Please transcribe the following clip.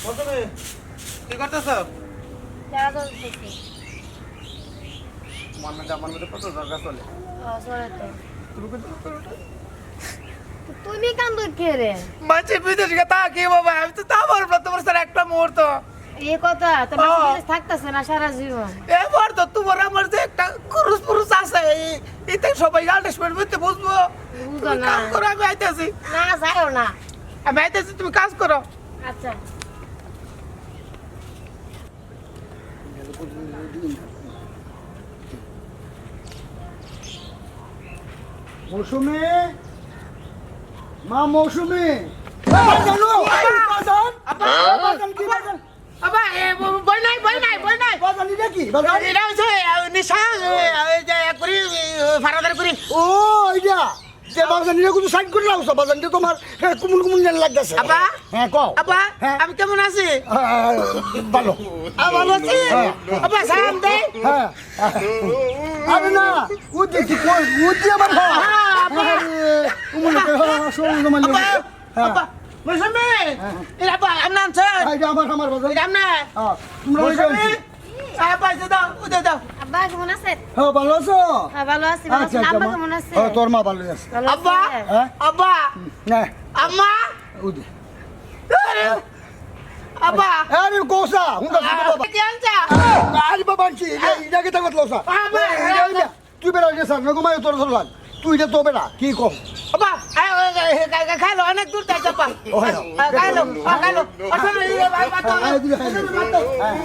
প্রথমে কি করতেছ? খেলা চলতেছে। আমার মধ্যে কত দরকার চলে। চলে তো। তুমি কত করো? তুমি কান্দ কে রে? মাঝে বিদেশ গেতা কি বাবা, আমি তো তা পারব না তোমার সাথে একটা মুহূর্ত। এই কথা তোমার সাথে থাকতেছে না সারা জীবন। এবার তো তোমার আমার যে একটা কুরুস পুরুষ আছে, এতে সবাই আন্ডারস্ট্যান্ড করতে বুঝবো। বুঝো তুমি না। কাজ করো, আমি আইতেছি। না যাও না। আমি আইতেছি, তুমি কাজ করো। আচ্ছা। মৌসুমী মা মৌসুমী আবা বই নাই এটা হচ্ছে নিশা, এই যে করি ফারাদার করি। ও এইটা যে বাজানিরা কিন্তু সাইড করে লাউছ বাজানিটা তোমার কুমুন কুমুন জান লাগতেছে আবা হ্যাঁ কও আবা হ্যাঁ। আমি কেমন আছি? ভালো ভালো আছি। হ্যাঁ। আবা সালাম দে। হ্যাঁ আরে না ও দেখি কই ও দি আবার কুমুন শোন জমা আবা নিয়ে আবা মৌসুমী এটা আবা আমনা আনছে এইটা আমার বাজার এটা আমনা হ্যাঁ তোমরা মৌসুমী আবা দাও উদে দাও। আব্বা কেমন আছে? হ্যাঁ ভালো আছো হ্যাঁ ভালো আছি। ভালো আছি। আব্বা কেমন আছে? হ্যাঁ তোর মা ভালো আছে ভালো আব্বা আছে? হ্যাঁ আব্বা না আম্মা ওদি আব্বা আরে কোসা হুন্ডা বাবা কি আনছা? আরে বাবা আনছি ইটাকে তাকত লসা তুই বেড়া রে স্যার নগো মাই তোর লাগ তুই এটা তো বেড়া কি কম আব্বা খাইলো অনেক দূর যাই চাপা ও হ্যাঁ খাইলো আসলে ভাই হ্যাঁ